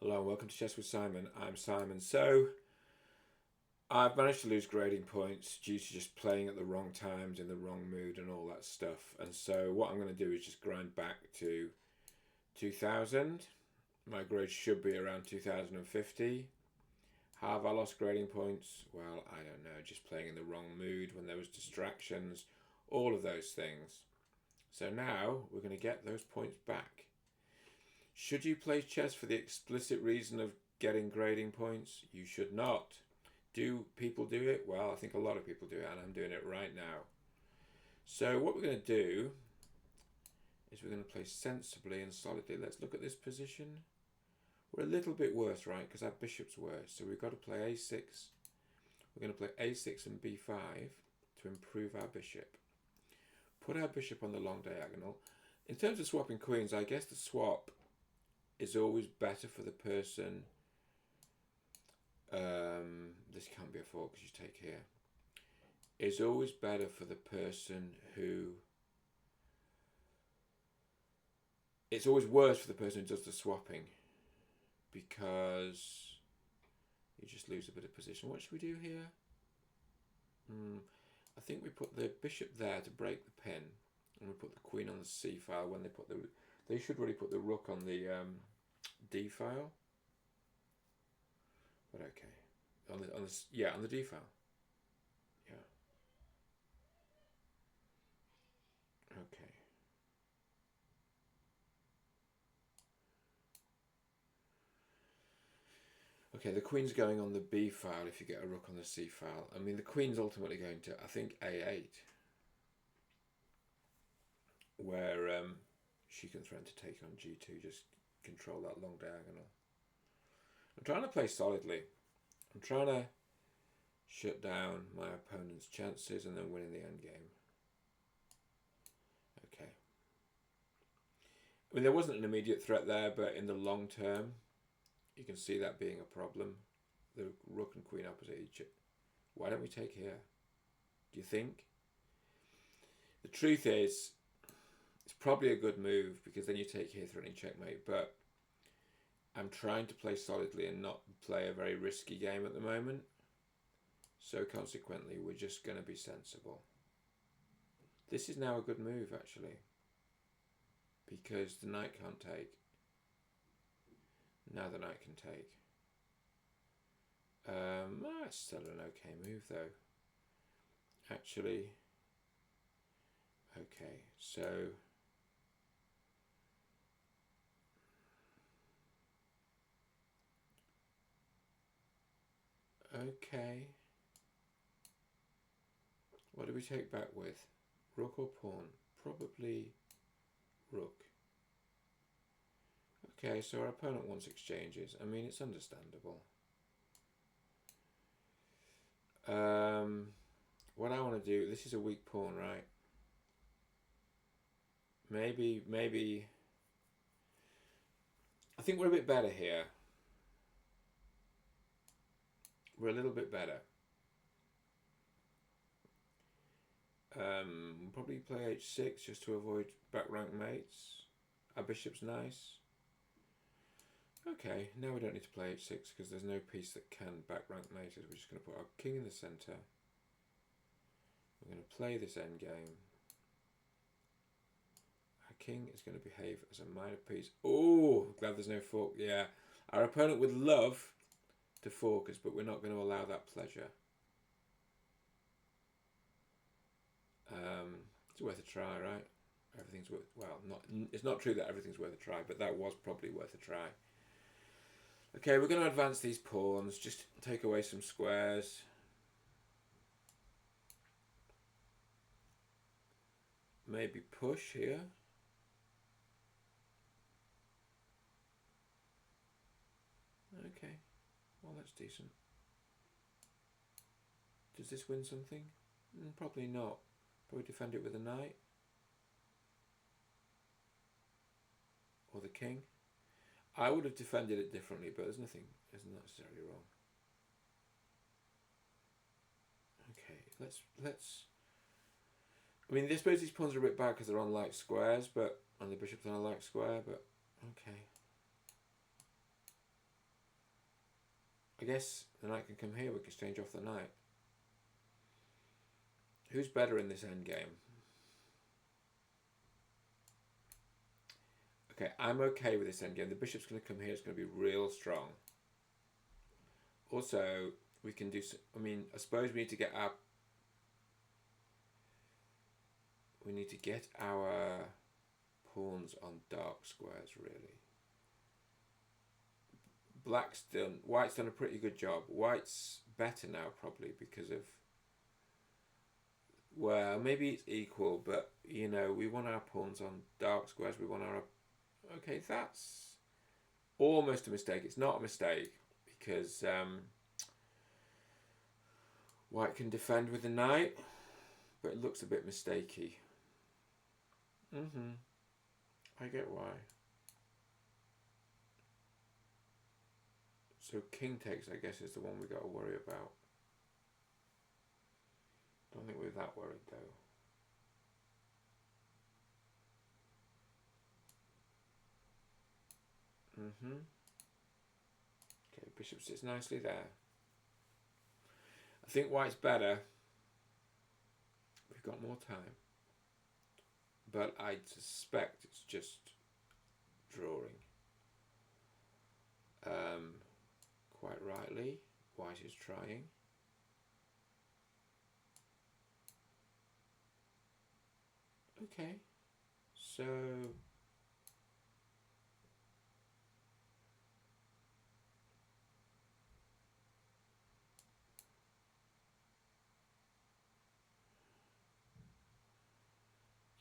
Hello and welcome to Chess with Simon. I'm Simon. So, I've managed to lose grading points due to just playing at the wrong times, in the wrong mood, and all that stuff. And so, what I'm going to do is just grind back to 2000. My grade should be around 2050. Have I lost grading points? Well, I don't know. Just playing in the wrong mood when there was distractions, all of those things. So now we're going to get those points back. Should you play chess for the explicit reason of getting grading points? You should not. Do people do it? Well, I think a lot of people do it, and I'm doing it right now. So, what we're going to do is we're going to play sensibly and solidly. Let's look at this position. We're a little bit worse, right? Because our bishop's worse. So, we've got to play a6. We're going to play a6 and b5 to improve our bishop. Put our bishop on the long diagonal. In terms of swapping queens, I guess the swap is always better for the person. This can't be a fork because you take here. Is always better for the person who. It's always worse for the person who does the swapping because you just lose a bit of position. What should we do here? I think we put the bishop there to break the pin, and we put the queen on the c file. When they should really put the rook on the d file. But okay, on the d file. Yeah. Okay. Okay, the queen's going on the b file if you get a rook on the c file. I mean, the queen's ultimately going to, I think, a8, where she can threaten to take on g2, just control that long diagonal. I'm trying to play solidly. I'm trying to shut down my opponent's chances and then winning the endgame. Okay. I mean, there wasn't an immediate threat there, but in the long term, you can see that being a problem. The rook and queen opposite each other. Why don't we take here? Do you think? The truth is, it's probably a good move because then you take here threatening checkmate, but I'm trying to play solidly and not play a very risky game at the moment. So consequently, we're just going to be sensible. This is now a good move, actually, because the knight can't take. Now the knight can take. It's still an okay move, though. Actually, okay, so okay. What do we take back with? Rook or pawn? Probably rook. Okay, so our opponent wants exchanges. I mean, it's understandable. What I want to do, this is a weak pawn, right? Maybe. I think we're a bit better here. We're a little bit better. Probably play h6 just to avoid back rank mates. Our bishop's nice. Okay, now we don't need to play h6 because there's no piece that can back rank mates. We're just going to put our king in the centre. We're going to play this endgame. Our king is going to behave as a minor piece. Oh, glad there's no fork. Yeah, our opponent would love to fork us, but we're not going to allow that pleasure. It's worth a try, right? Everything's worth, well, it's not true that everything's worth a try, but that was probably worth a try. Okay, we're going to advance these pawns, just take away some squares. Maybe push here. Okay, well, that's decent. Does this win something? Probably not. Probably defend it with a knight. Or the king. I would have defended it differently, but there's nothing isn't necessarily wrong. Okay, let's. I mean, I suppose these pawns are a bit bad because they're on like squares, and the bishop's on a like square, but okay. guess the knight can come here. We can exchange off the knight. Who's better in this endgame? Okay, I'm okay with this endgame. The bishop's going to come here. It's going to be real strong. Also, we can do... I mean, I suppose we need to get our... We need to get our pawns on dark squares, really. White's done a pretty good job. White's better now, probably, because of... Well, maybe it's equal, but, you know, we want our pawns on dark squares. We want our... Okay, that's almost a mistake. It's not a mistake, because White can defend with the knight, but it looks a bit mistakey. I get why. So king takes, I guess, is the one we got to worry about. Don't think we're that worried, though. Okay, bishop sits nicely there. I think White's better. We've got more time. But I suspect it's just drawing. Quite rightly, White is trying. Okay, so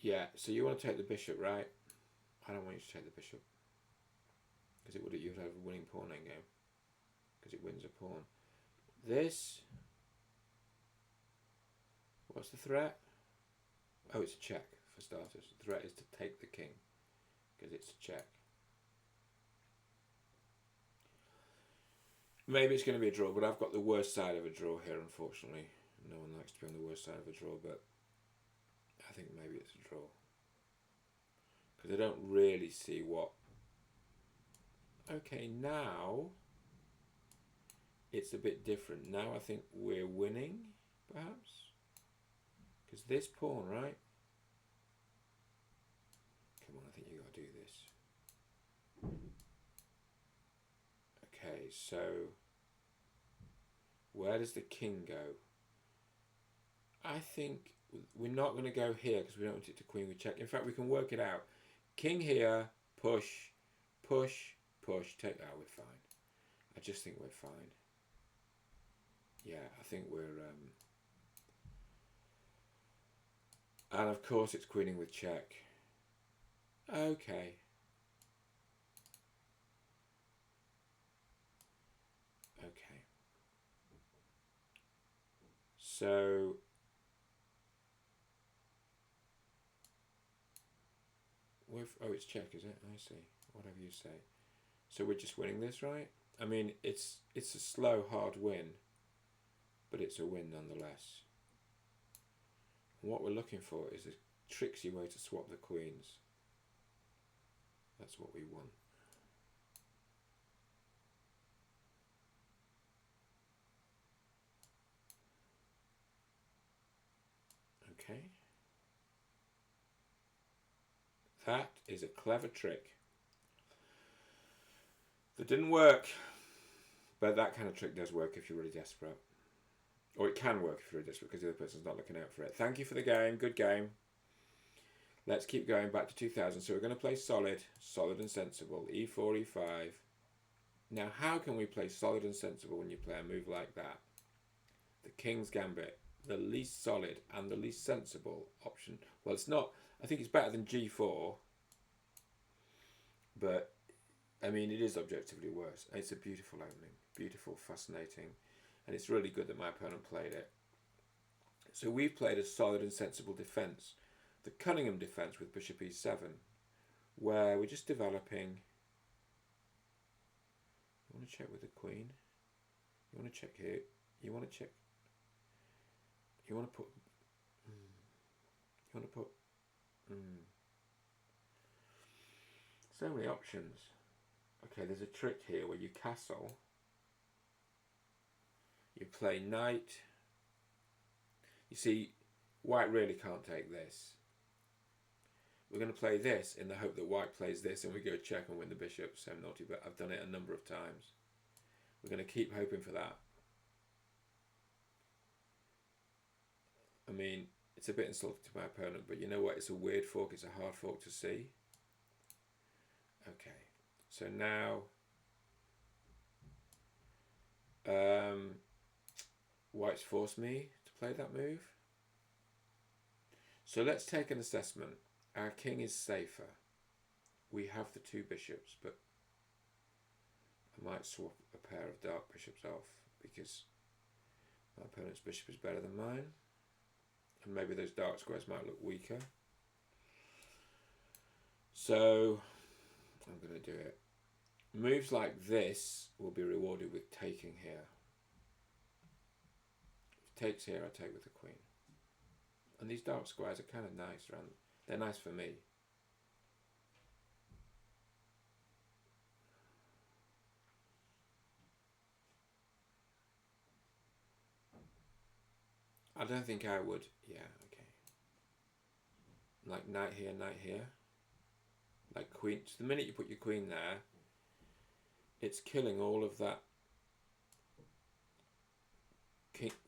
yeah, so you want to take the bishop, right? I don't want you to take the bishop, because you'd have a winning pawn endgame, because it wins a pawn. This, what's the threat? Oh, it's a check for starters. The threat is to take the king, because it's a check. Maybe it's going to be a draw, but I've got the worst side of a draw here, unfortunately. No one likes to be on the worst side of a draw, but I think maybe it's a draw. Because I don't really see what... Okay, now it's a bit different. Now I think we're winning, perhaps? Because this pawn, right? Come on, I think you got to do this. Okay, so where does the king go? I think we're not going to go here because we don't want it to queen with check. In fact, we can work it out. King here, push, push, push, take that, we're fine. I just think we're fine. Yeah, I think we're... And of course it's queening with check. Okay. Okay. So... Oh, it's check, is it? I see. Whatever you say. So we're just winning this, right? I mean, it's a slow, hard win, but it's a win nonetheless. And what we're looking for is a tricksy way to swap the queens. That's what we want. Okay. That is a clever trick. That didn't work, but that kind of trick does work if you're really desperate. Or it can work if you're really desperate because the other person's not looking out for it. Thank you for the game. Good game. Let's keep going back to 2000. So we're going to play solid and sensible. E4, E5. Now, how can we play solid and sensible when you play a move like that? The King's Gambit. The least solid and the least sensible option. Well, it's not. I think it's better than G4. But, I mean, it is objectively worse. It's a beautiful opening. Beautiful, fascinating. And it's really good that my opponent played it. So we've played a solid and sensible defence. The Cunningham defence with Bishop E7. Where we're just developing... You want to check with the Queen? You want to check here? You want to check... You want to put... You want to put... So many options. Okay, there's a trick here where you castle. You play knight. You see, white really can't take this. We're going to play this in the hope that white plays this and we go check and win the bishop. So naughty, but I've done it a number of times. We're going to keep hoping for that. I mean, it's a bit insulting to my opponent, but you know what? It's a weird fork. It's a hard fork to see. Okay, so now white's forced me to play that move. So let's take an assessment. Our king is safer. We have the two bishops, but I might swap a pair of dark bishops off because my opponent's bishop is better than mine. And maybe those dark squares might look weaker. So I'm going to do it. Moves like this will be rewarded with taking here. If it takes here, I take with the queen. And these dark squares are kind of nice around. They're nice for me. I don't think I would. Yeah, okay. Like knight here, like queen. So the minute you put your queen there, it's killing all of that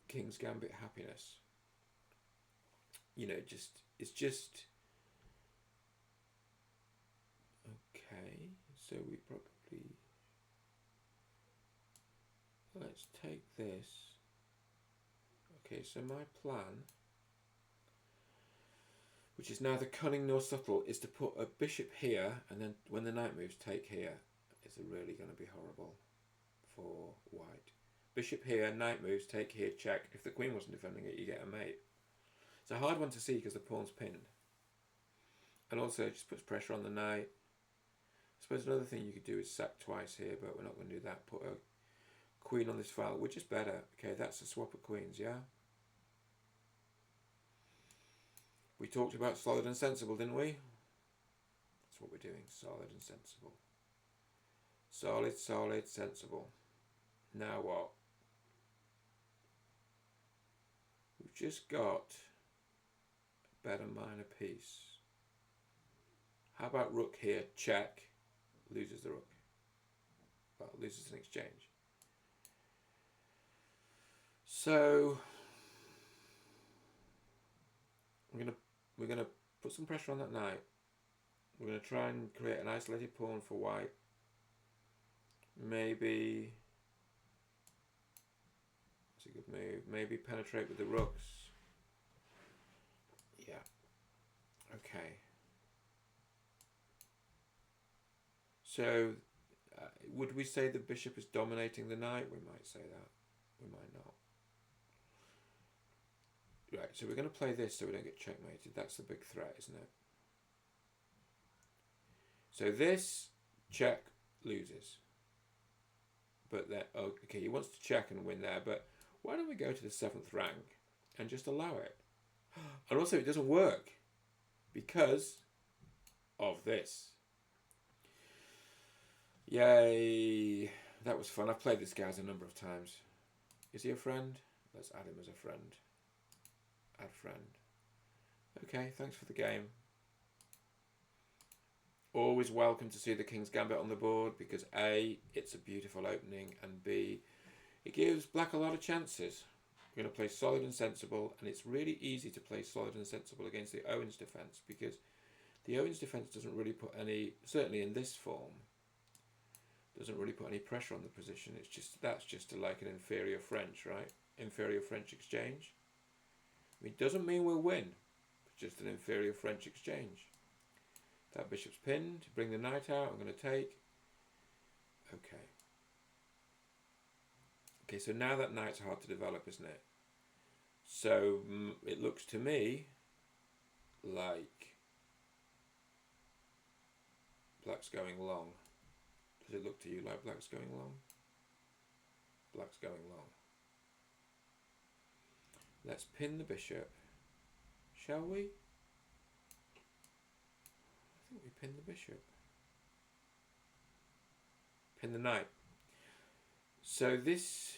King's Gambit happiness. You know, it's just okay. So we probably let's take this. Okay, so my plan, which is neither cunning nor subtle, is to put a bishop here, and then when the knight moves, take here. It's really going to be horrible for white. Bishop here, knight moves, take here, check. If the queen wasn't defending it, you get a mate. It's a hard one to see because the pawn's pinned. And also it just puts pressure on the knight. I suppose another thing you could do is sack twice here, but we're not going to do that. Put a queen on this file, which is better. Okay, that's a swap of queens, yeah? We talked about solid and sensible, didn't we? That's what we're doing, solid and sensible. Solid, solid, sensible. Now what? We've just got a better minor piece. How about rook here? Check. Loses the rook. Well, loses an exchange. So we're gonna put some pressure on that knight. We're gonna try and create an isolated pawn for white. Maybe that's a good move. Maybe penetrate with the rooks. Yeah. Okay. So would we say the bishop is dominating the knight? We might say that. We might not. Right, so we're going to play this so we don't get checkmated. That's the big threat, isn't it? So this check loses. But then, oh, okay, he wants to check and win there, but why don't we go to the 7th rank and just allow it? And also it doesn't work because of this. Yay. That was fun. I've played this guy a number of times. Is he a friend? Let's add him as a friend. Add friend. Okay, thanks for the game. Always welcome to see the King's Gambit on the board because A, it's a beautiful opening, and B, it gives black a lot of chances. We're going to play solid and sensible, and it's really easy to play solid and sensible against the Owens defence because the Owens defence doesn't really put any, certainly in this form, doesn't really put any pressure on the position. It's just, that's just like an inferior French, right? Inferior French exchange. I mean, it doesn't mean we'll win. It's just an inferior French exchange. That bishop's pinned. Bring the knight out. I'm going to take. Okay. Okay, so now that knight's hard to develop, isn't it? So it looks to me like black's going long. Does it look to you like black's going long? Black's going long. Let's pin the bishop. Shall we? I think we pin the bishop. Pin the knight. So this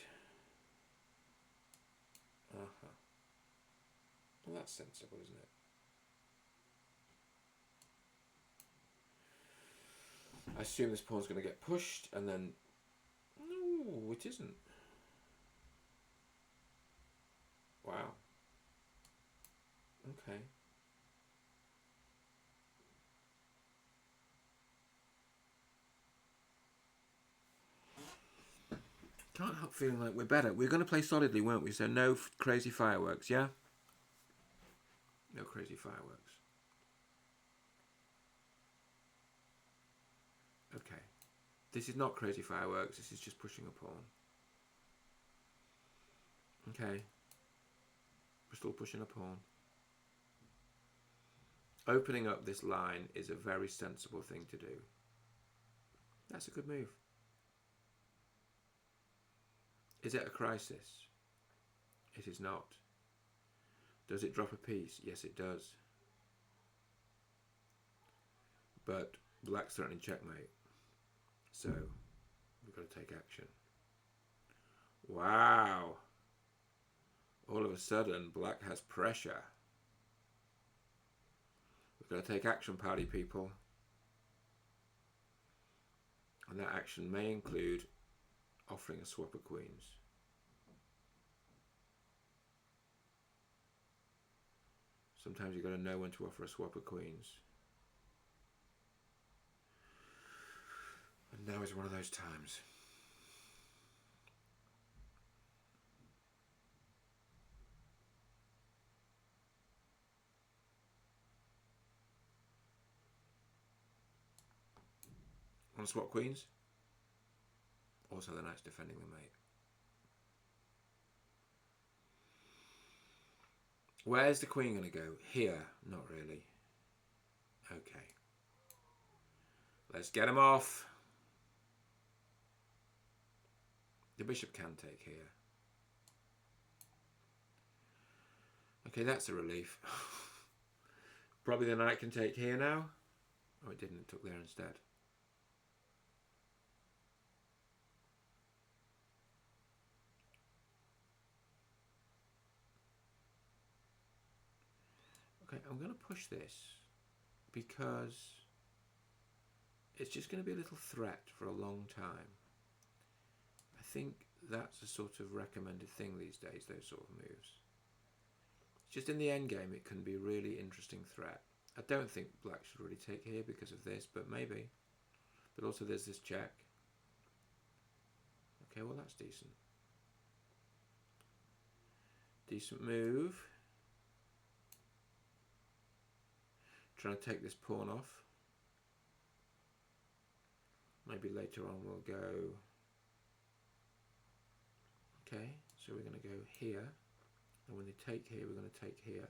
Well, that's sensible, isn't it? I assume this pawn's going to get pushed, and then... No, it isn't. Wow. Okay. Can't help feeling like we're better. We're going to play solidly, weren't we? So no crazy fireworks, yeah? No crazy fireworks. Okay. This is not crazy fireworks. This is just pushing a pawn. Okay. We're still pushing a pawn. Opening up this line is a very sensible thing to do. That's a good move. Is it a crisis? It is not. Does it drop a piece? Yes, it does. But black's threatening checkmate. So we've got to take action. Wow. All of a sudden, black has pressure. We've got to take action, party people. And that action may include offering a swap of queens. Sometimes you've got to know when to offer a swap of queens. And now is one of those times. Want to swap queens? Also the knight's defending the mate. Where's the queen going to go? Here? Not really. Okay. Let's get him off. The bishop can take here. Okay, that's a relief. Probably the knight can take here now. Oh, it didn't. It took there instead. Okay, I'm going to push this because it's just going to be a little threat for a long time. I think that's a sort of recommended thing these days, those sort of moves. Just in the end game, it can be a really interesting threat. I don't think black should really take here because of this, but maybe. But also there's this check. Okay, well that's decent. Decent move. Trying to take this pawn off. Maybe later on we'll go... Okay, so we're going to go here. And when they take here, we're going to take here.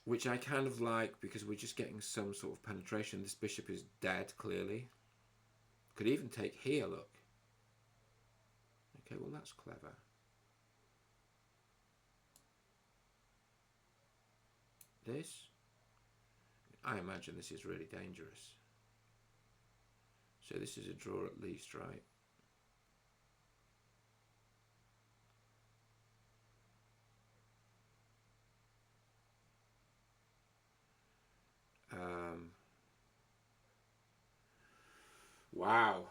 Which I kind of like because we're just getting some sort of penetration. This bishop is dead, clearly. Could even take here, look. Okay, well that's clever. This? I imagine this is really dangerous. So this is a draw at least, right? Wow.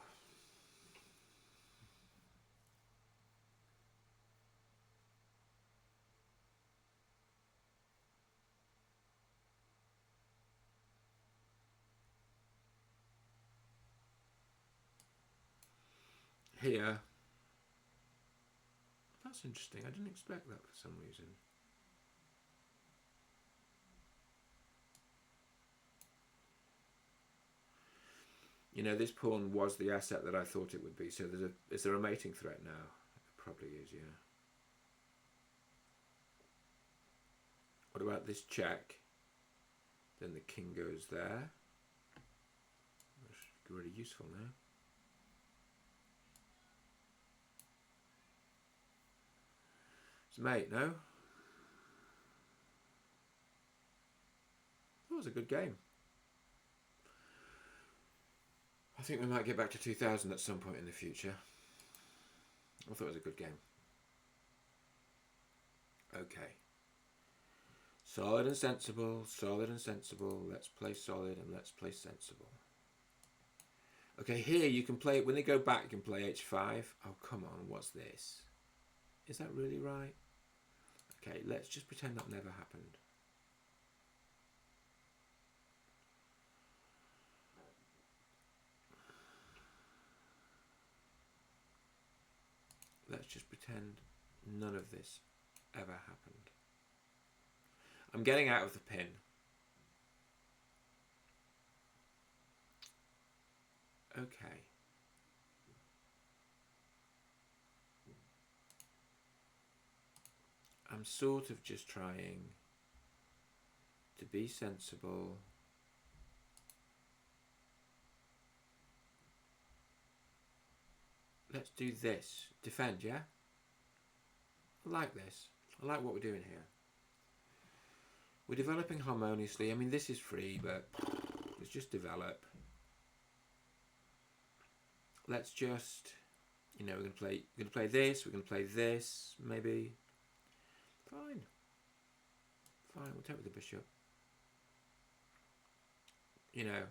Here. That's interesting. I didn't expect that for some reason. You know, this pawn was the asset that I thought it would be. So is there a mating threat now? It probably is, yeah. What about this check? Then the king goes there. That's really useful now. It's mate, no? That was a good game. I think we might get back to 2000 at some point in the future. I thought it was a good game. Okay. Solid and sensible, solid and sensible. Let's play solid and let's play sensible. Okay, here you can play, when they go back, you can play h5. Oh, come on, what's this? Is that really right? Okay, let's just pretend that never happened. Let's just pretend none of this ever happened. I'm getting out of the pin. Okay. I'm sort of just trying to be sensible. Let's do this. Defend, yeah? I like this. I like what we're doing here. We're developing harmoniously. I mean, this is free, but let's just develop. Let's just, you know, we're gonna play this. We're gonna play this, maybe. Fine. Fine. We'll take with the bishop. You know,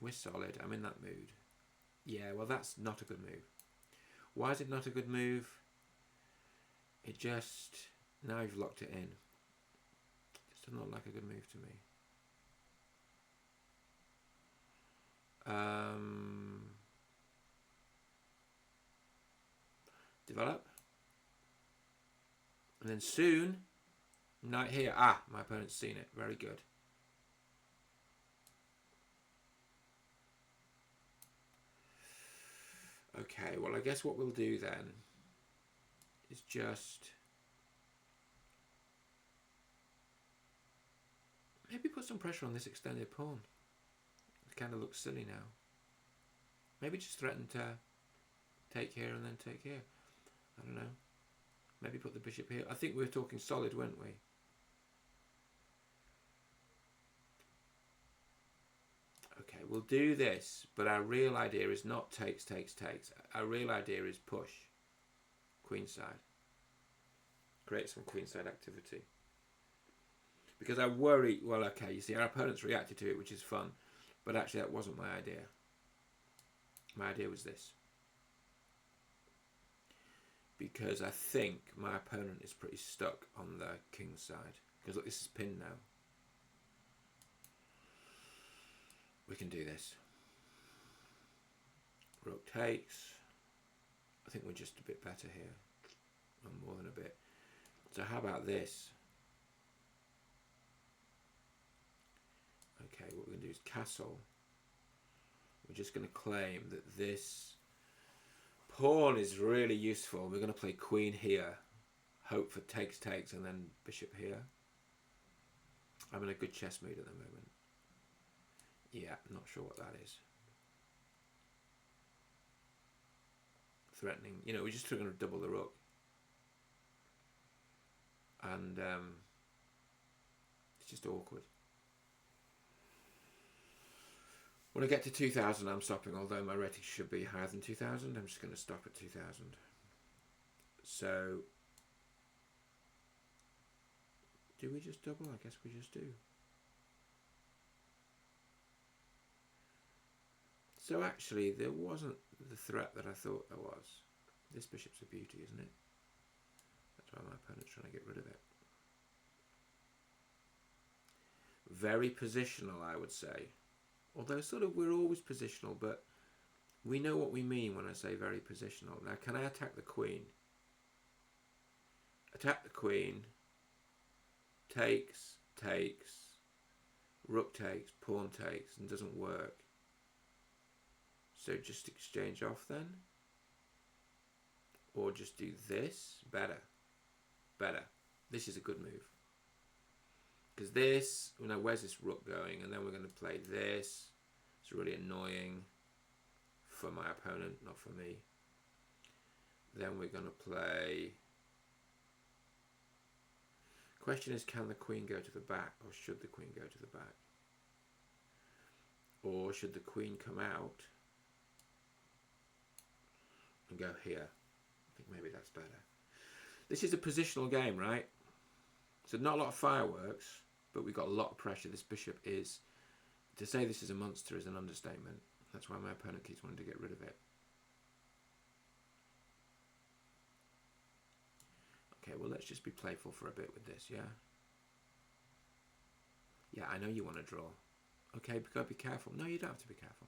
we're solid. I'm in that mood. Yeah. Well, that's not a good move. Why is it not a good move? It just, now you've locked it in. It does not like a good move to me. Develop. And then soon, knight here. Ah, my opponent's seen it. Very good. Okay, well, I guess what we'll do then is just maybe put some pressure on this extended pawn. It kind of looks silly now. Maybe just threaten to take here and then take here. I don't know. Maybe put the bishop here. I think we were talking solid, weren't we? Okay, we'll do this, but our real idea is not takes. Our real idea is push. Queenside. Create some queenside activity. Because I worry, well, okay, you see, our opponents reacted to it, which is fun, but actually that wasn't my idea. My idea was this. Because I think my opponent is pretty stuck on the king's side. Because look, this is pinned now. We can do this. Rook takes. I think we're just a bit better here. Well, more than a bit. So how about this? Okay, what we're going to do is castle. We're just going to claim that this pawn is really useful. We're going to play queen here. Hope for takes, and then bishop here. I'm in a good chess mood at the moment. Yeah, I'm not sure what that is. Threatening. You know, we're just going to double the rook. And it's just awkward. When I get to 2000, I'm stopping, although my rating should be higher than 2000. I'm just going to stop at 2000. So, do we just double? I guess we just do. So actually, there wasn't the threat that I thought there was. This bishop's a beauty, isn't it? That's why my opponent's trying to get rid of it. Very positional, I would say. Although sort of we're always positional, but we know what we mean when I say very positional. Now, can I attack the queen? Attack the queen. Takes, rook takes, pawn takes, and doesn't work. So just exchange off then? Or just do this? Better. This is a good move. Because this, you know, where's this rook going? And then we're going to play this. It's really annoying for my opponent, not for me. Then we're going to play... Question is, can the queen go to the back, or should the queen go to the back? Or should the queen come out and go here? I think maybe that's better. This is a positional game, right? So not a lot of fireworks, but we've got a lot of pressure. This bishop is... To say this is a monster is an understatement. That's why my opponent keeps wanting to get rid of it. Okay, well, let's just be playful for a bit with this, yeah? Yeah, I know you want to draw. Okay, but gotta be careful. No, you don't have to be careful.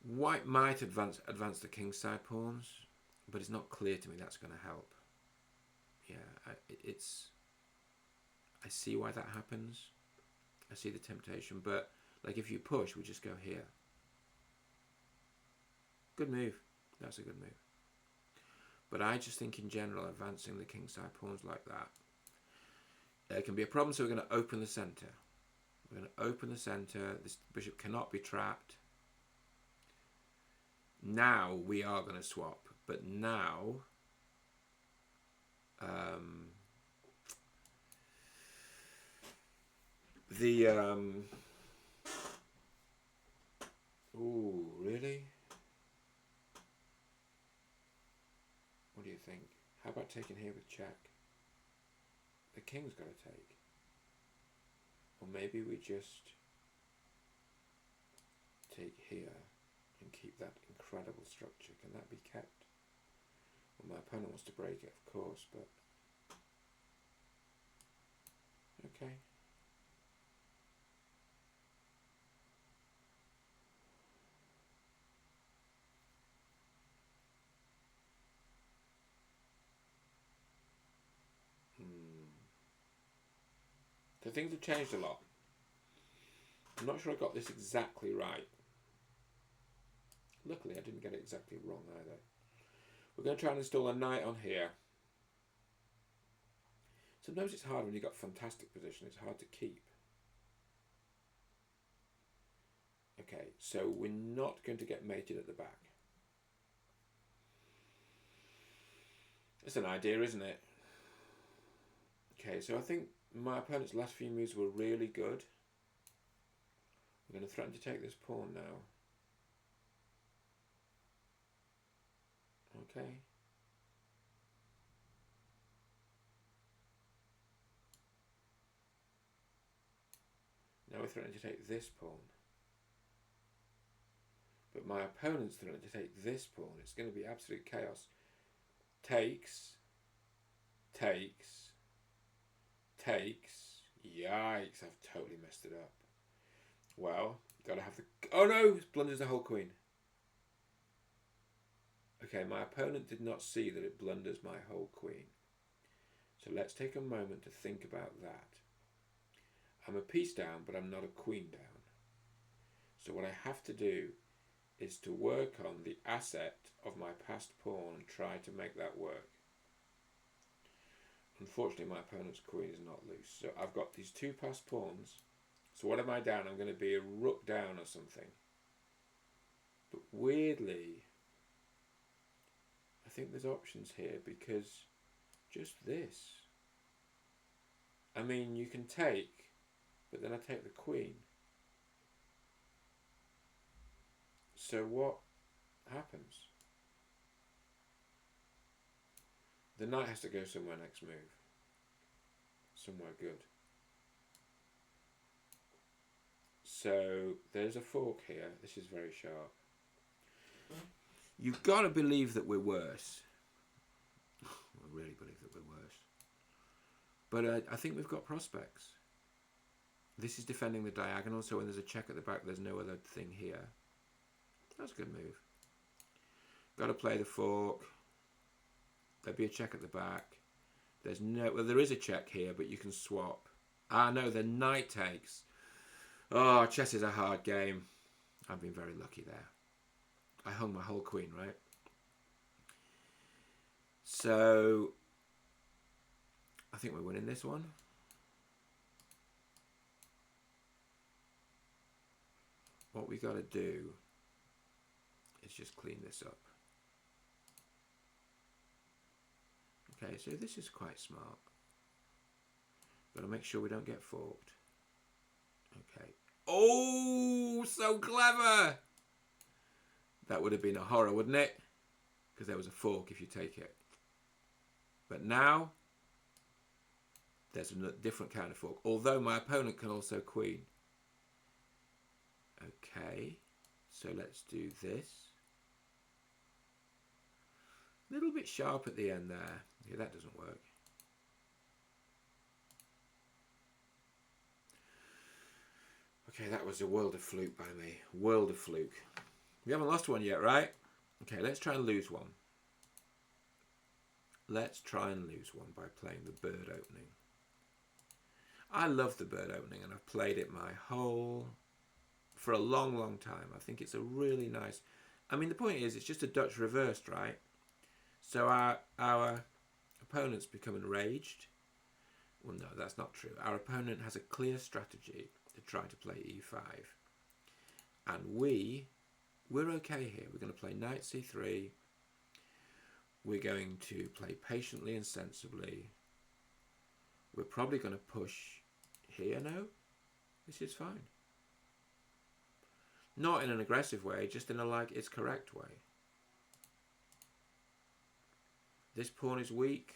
White might advance the kingside pawns, but it's not clear to me that's going to help. Yeah, I see why that happens. I see the temptation, but like if you push, we just go here. Good move. That's a good move. But I just think in general, advancing the kingside pawns like that, it can be a problem. So we're going to open the centre. We're going to open the centre. This bishop cannot be trapped. Now we are going to swap, but now ooh, really? What do you think? How about taking here with check? The king's got to take. Or maybe we just take here and keep that incredible structure. Can that be kept? Well, my opponent wants to break it, of course, but... Okay. So things have changed a lot. I'm not sure I got this exactly right. Luckily, I didn't get it exactly wrong either. We're going to try and install a knight on here. Sometimes it's hard when you've got fantastic position. It's hard to keep. Okay, so we're not going to get mated at the back. It's an idea, isn't it? Okay, so I think my opponent's last few moves were really good. We're going to threaten to take this pawn now. Okay. Now we're threatening to take this pawn. But my opponent's threatening to take this pawn. It's going to be absolute chaos. Takes. Takes. Takes. Yikes, I've totally messed it up. Well, gotta have the... Oh no! It blunders the whole queen. Okay, my opponent did not see that it blunders my whole queen. So let's take a moment to think about that. I'm a piece down, but I'm not a queen down. So what I have to do is to work on the asset of my passed pawn and try to make that work. Unfortunately, my opponent's queen is not loose. So I've got these two passed pawns. So what am I down? I'm going to be a rook down or something. But weirdly, I think there's options here because just this. I mean, you can take, but then I take the queen. So what happens? The knight has to go somewhere next move. Somewhere good. So there's a fork here. This is very sharp. You've got to believe that we're worse. I really believe that we're worse. But I think we've got prospects. This is defending the diagonal, so when there's a check at the back, there's no other thing here. That's a good move. Got to play the fork. There'd be a check at the back. There's no... Well, there is a check here, but you can swap. Ah, no, the knight takes. Oh, chess is a hard game. I've been very lucky there. I hung my whole queen, right? So, I think we're winning this one. What we got to do is just clean this up. Okay, so this is quite smart. Got to make sure we don't get forked. Okay. Oh, so clever! That would have been a horror, wouldn't it? because there was a fork if you take it. But now there's a different kind of fork, although my opponent can also queen. Okay, so let's do this. A little bit sharp at the end there. Yeah, that doesn't work. Okay, that was a world of fluke by me. World of fluke. We haven't lost one yet, right? Okay, let's try and lose one. Let's try and lose one by playing the bird opening. I love the bird opening, and I've played it for a long, long time. I think it's a really nice... I mean, the point is, it's just a Dutch reversed, right? So our opponent's become enraged. Well, no, that's not true. Our opponent has a clear strategy to try to play e5. And we're okay here. We're going to play knight c3. We're going to play patiently and sensibly. We're probably going to push here, no? This is fine. Not in an aggressive way, just in a like it's correct way. This pawn is weak.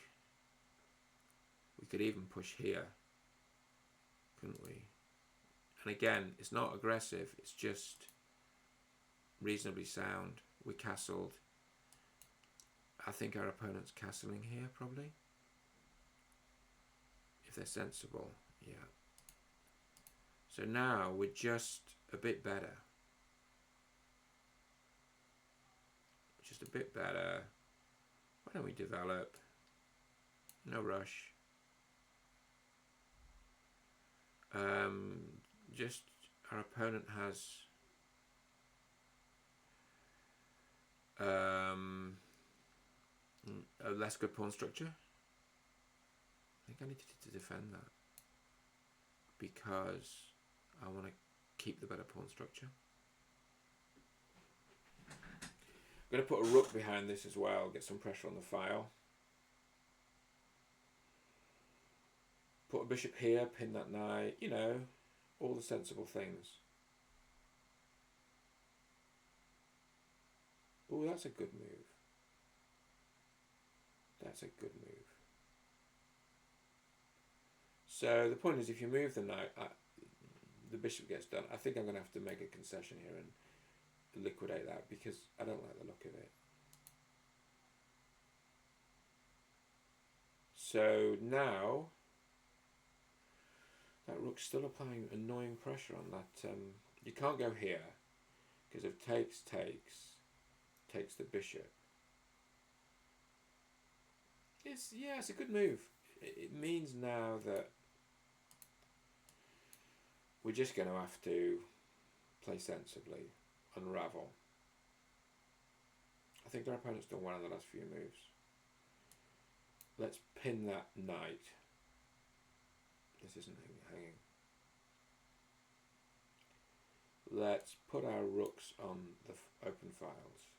We could even push here, couldn't we? And again, it's not aggressive, it's just reasonably sound. We castled. I think our opponent's castling here, probably. If they're sensible, yeah. So now we're just a bit better. Just a bit better. Why don't we develop? No rush. Just our opponent has a less good pawn structure. I think I need to defend that because I want to keep the better pawn structure. I'm going to put a rook behind this as well, get some pressure on the file. Put a bishop here, pin that knight, you know, all the sensible things. Oh, that's a good move. That's a good move. So the point is, if you move the knight, the bishop gets done. I think I'm going to have to make a concession here and liquidate that because I don't like the look of it. So now that rook's still applying annoying pressure on that. You can't go here because if takes the bishop. It's a good move. It means now that we're just going to have to play sensibly, unravel. I think our opponent's done well in the last few moves. Let's pin that knight. This isn't hanging. Let's put our rooks on the open files.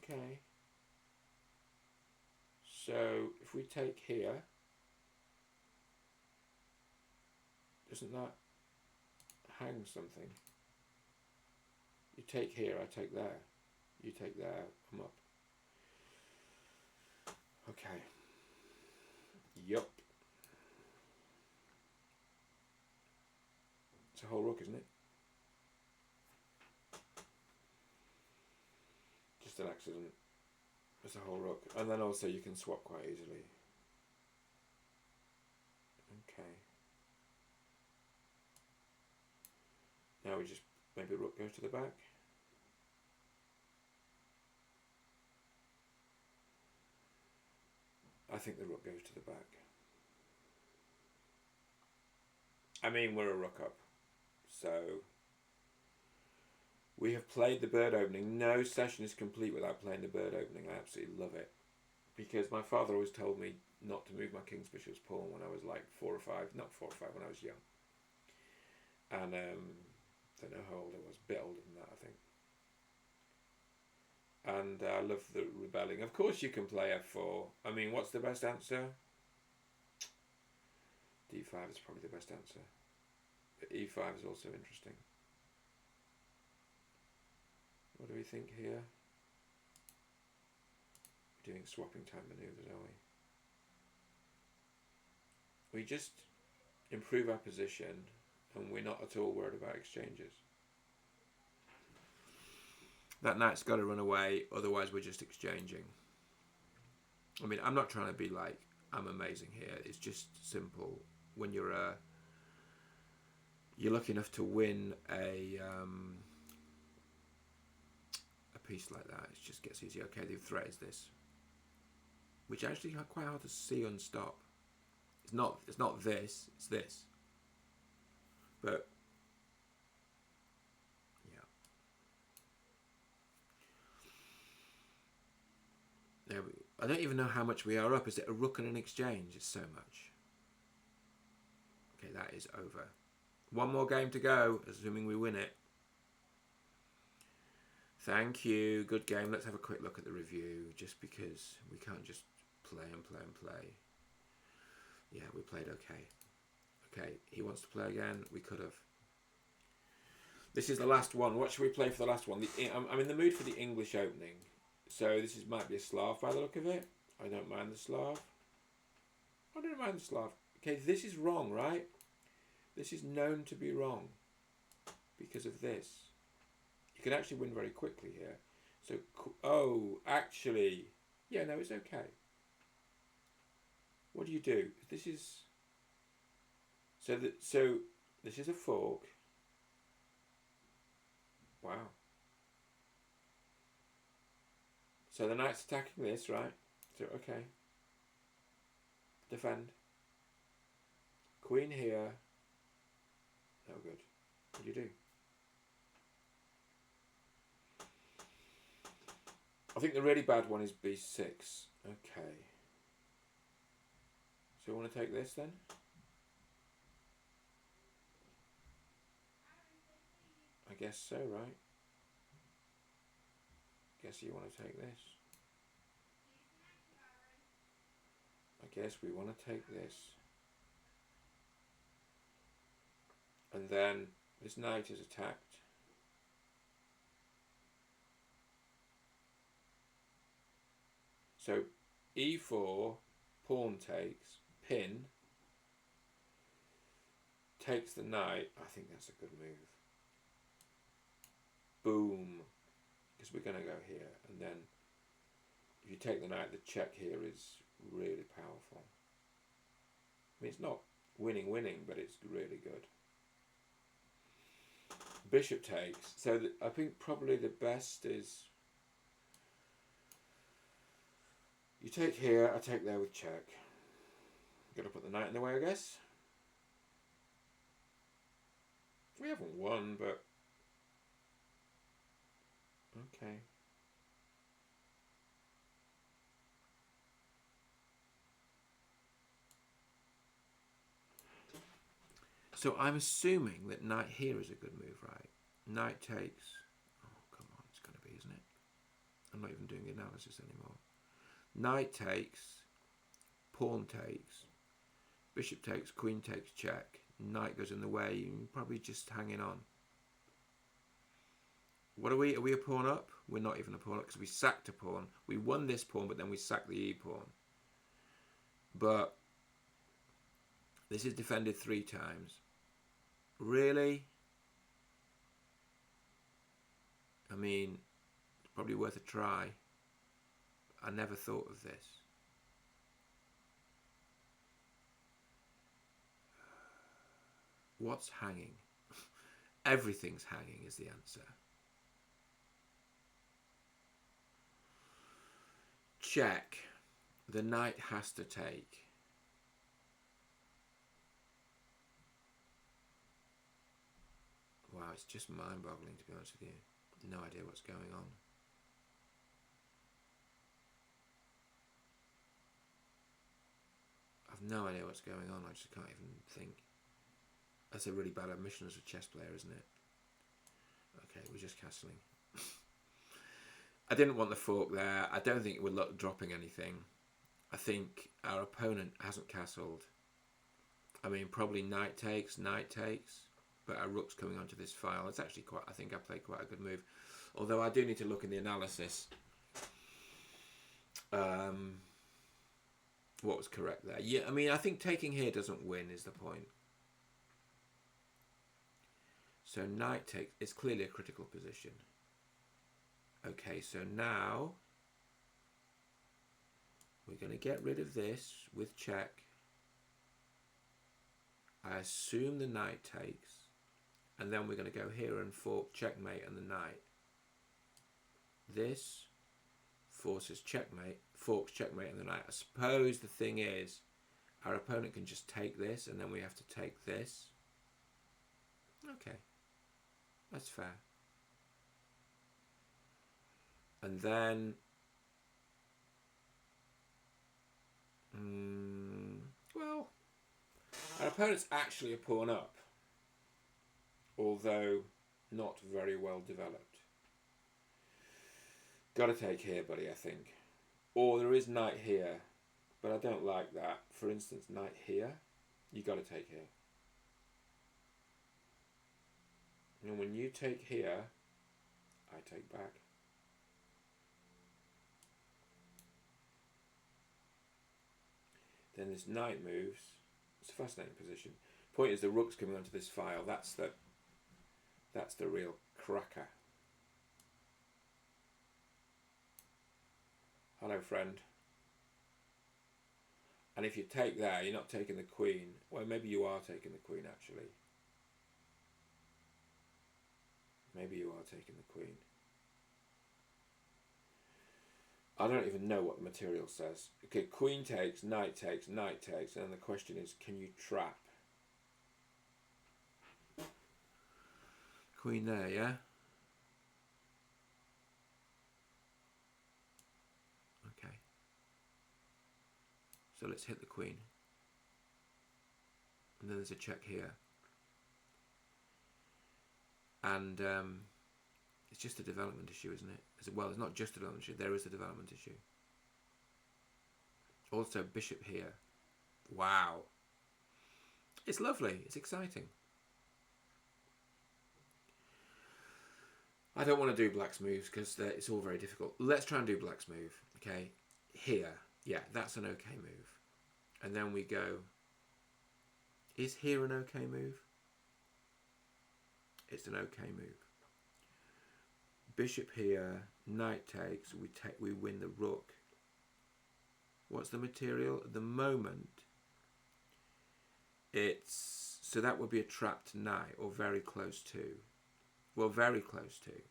Okay. So if we take here, doesn't that hang something? You take here, I take there. You take there, I'm up. Okay. Yup. It's a whole rook, isn't it? Just an accident. It's a whole rook. And then also you can swap quite easily. Okay. Now we just, maybe rook goes to the back. I think the rook goes to the back. I mean, we're a rook up. So we have played the bird opening. No session is complete without playing the bird opening. I absolutely love it. Because my father always told me not to move my king's bishop's pawn when I was like 4 or 5. Not 4 or 5, when I was young. And I don't know how old I was. A bit older than that, I think. And I love the rebelling. Of course you can play f4. I mean, what's the best answer? D5 is probably the best answer. But E5 is also interesting. What do we think here? We're doing swapping type manoeuvres, are we? We just improve our position and we're not at all worried about exchanges. That knight's got to run away, otherwise we're just exchanging. I mean, I'm not trying to be like, I'm amazing here. It's just simple. When you're lucky enough to win a piece like that, it just gets easy. Okay, the threat is this, which actually quite hard to see unstop. It's not this. It's this. But yeah, I don't even know how much we are up. Is it a rook and an exchange? It's so much. Okay, that is over. One more game to go, assuming we win it. Thank you. Good game. Let's have a quick look at the review, just because we can't just play and play and play. Yeah, we played okay. Okay, he wants to play again. We could have. This is the last one. What should we play for the last one? I'm in the mood for the English opening. So this might be a Slav by the look of it. I don't mind the Slav. I don't mind the Slav. Okay, this is wrong, right? This is known to be wrong because of this. You can actually win very quickly here. So, oh, actually, yeah, no, it's okay. What do you do? This is so this is a fork. Wow. So the knight's attacking this, right? So okay. Defend. Queen here. No good. What do you do? I think the really bad one is b6. Okay. So you want to take this then? I guess so, right? Guess you want to take this. I guess we want to take this. And then this knight is attacked. So e4, pawn takes, pin, takes the knight. I think that's a good move. Boom. Because we're going to go here. And then if you take the knight, the check here is really powerful. I mean, it's not winning, but it's really good. Bishop takes. So I think probably the best is you take here, I take there with check. Got to put the knight in the way, I guess. We haven't won, but okay. So I'm assuming that knight here is a good move, right? Knight takes. Oh, come on, it's going to be, isn't it? I'm not even doing the analysis anymore. Knight takes, pawn takes, bishop takes, queen takes, check. Knight goes in the way, probably just hanging on. What are we? Are we a pawn up? We're not even a pawn up because we sacked a pawn. We won this pawn, but then we sacked the e pawn. But this is defended 3 times. Really? I mean, it's probably worth a try. I never thought of this. What's hanging? Everything's hanging is the answer. Check. The knight has to take. Wow, it's just mind-boggling, to be honest with you. No idea what's going on. I've no idea what's going on. I just can't even think. That's a really bad admission as a chess player, isn't it? Okay, we're just castling. I didn't want the fork there. I don't think we're dropping anything. I think our opponent hasn't castled. I mean, probably knight takes, but our rook's coming onto this file. It's actually quite, I think I played quite a good move. Although I do need to look in the analysis. What was correct there? Yeah, I mean, I think taking here doesn't win is the point. So knight takes, it's clearly a critical position. Okay, so now we're going to get rid of this with check. I assume the knight takes, and then we're going to go here and fork checkmate and the knight. This forces checkmate, forks checkmate and the knight. I suppose the thing is, our opponent can just take this, and then we have to take this. Okay, that's fair. And then, well, our opponent's actually a pawn up, although not very well developed. Got to take here, buddy, I think. Or there is knight here, but I don't like that. For instance, knight here, you got to take here. And when you take here, I take back. Then this knight moves. It's a fascinating position. Point is, the rook's coming onto this file. That's the real cracker. Hello, friend. And if you take there, you're not taking the queen. Well, maybe you are taking the queen, actually. Maybe you are taking the queen. I don't even know what the material says. Okay, queen takes, knight takes, knight takes, and then the question is, can you trap? Queen there, yeah? Okay. So let's hit the queen. And then there's a check here. And it's just a development issue, isn't it? Well, it's not just a development issue. There is a development issue. Also, bishop here. Wow. It's lovely. It's exciting. I don't want to do black's moves because it's all very difficult. Let's try and do black's move. Okay. Here. Yeah, that's an okay move. And then we go... Is here an okay move? It's an okay move. Bishop here, knight takes, we win the rook. What's the material? At the moment, it's... So that would be a trapped knight, or very close to. Well, very close to.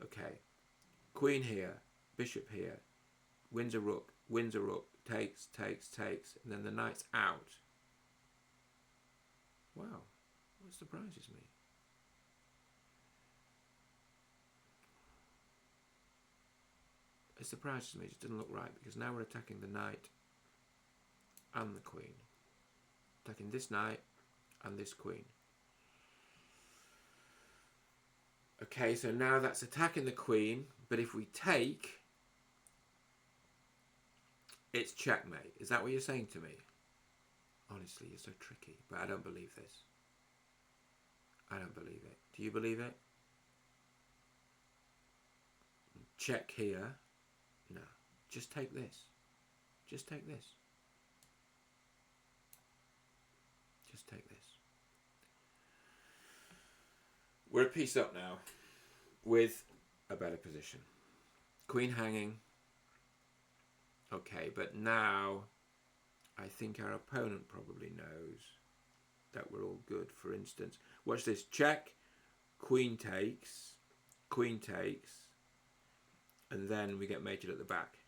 Okay. Queen here, bishop here, wins a rook, takes, and then the knight's out. Wow, what surprises me? It surprises me, it just doesn't look right, because now we're attacking the knight and the queen. Attacking this knight and this queen. Okay, so now that's attacking the queen, but if we take, it's checkmate. Is that what you're saying to me? Honestly, you're so tricky, but I don't believe this. I don't believe it. Do you believe it? Check here. No. Just take this. Just take this. Just take this. We're a piece up now with a better position. Queen hanging. Okay, but now I think our opponent probably knows that we're all good. For instance, watch this. Check, queen takes, and then we get mated at the back.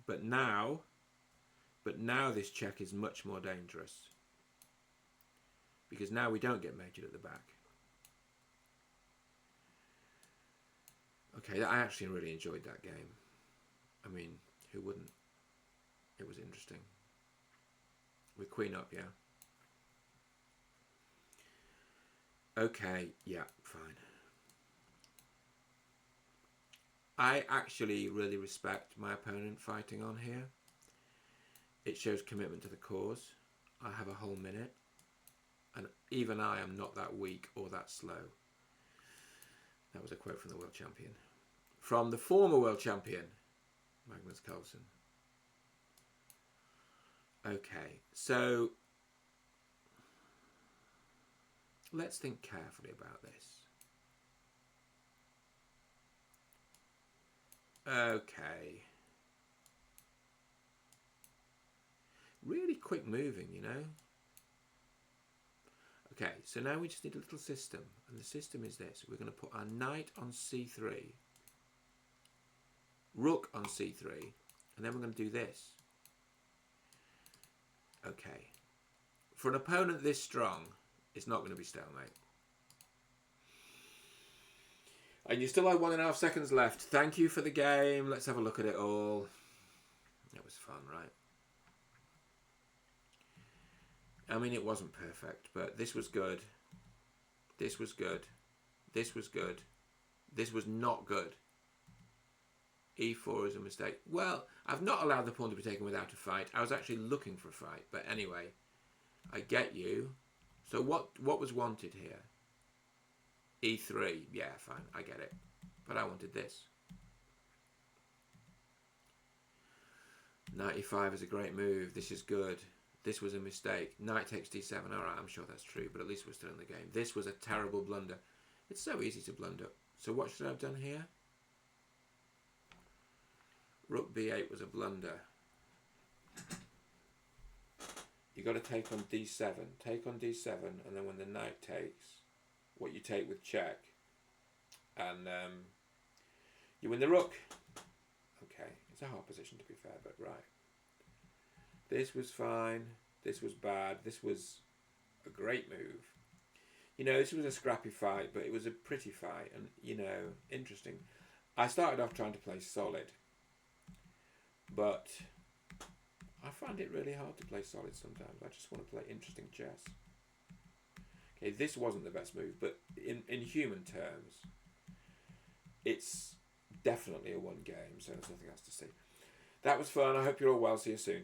But now this check is much more dangerous, because now we don't get mated at the back. Okay, I actually really enjoyed that game. I mean, who wouldn't? It was interesting. With queen up, yeah? Okay, yeah, fine. I actually really respect my opponent fighting on here. It shows commitment to the cause. I have a whole minute. And even I am not that weak or that slow. That was a quote from the world champion. From the former world champion, Magnus Carlsen. Okay, so let's think carefully about this. Okay. Really quick moving, you know. Okay, so now we just need a little system. And the system is this. We're going to put our knight on c3. Rook on c3. And then we're going to do this. Okay. For an opponent this strong, it's not going to be stalemate. And you still have 1.5 seconds left. Thank you for the game. Let's have a look at it all. It was fun, right? I mean, it wasn't perfect, but this was good. This was good. This was good. This was not good. E4 is a mistake. Well, I've not allowed the pawn to be taken without a fight. I was actually looking for a fight. But anyway, I get you. So what was wanted here? E3. Yeah, fine. I get it. But I wanted this. Knight e5 is a great move. This is good. This was a mistake. Knight takes d7. All right, I'm sure that's true, but at least we're still in the game. This was a terrible blunder. It's so easy to blunder. So what should I have done here? Rook b8 was a blunder. You got to take on d7. Take on d7, and then when the knight takes, what you take with check, and you win the rook. Okay, it's a hard position to be fair, but right. This was fine. This was bad. This was a great move. You know, this was a scrappy fight, but it was a pretty fight, and you know, interesting. I started off trying to play solid, but I find it really hard to play solid sometimes. I just want to play interesting chess. Okay, this wasn't the best move, but in human terms, it's definitely a one game, so there's nothing else to see. That was fun. I hope you're all well. See you soon.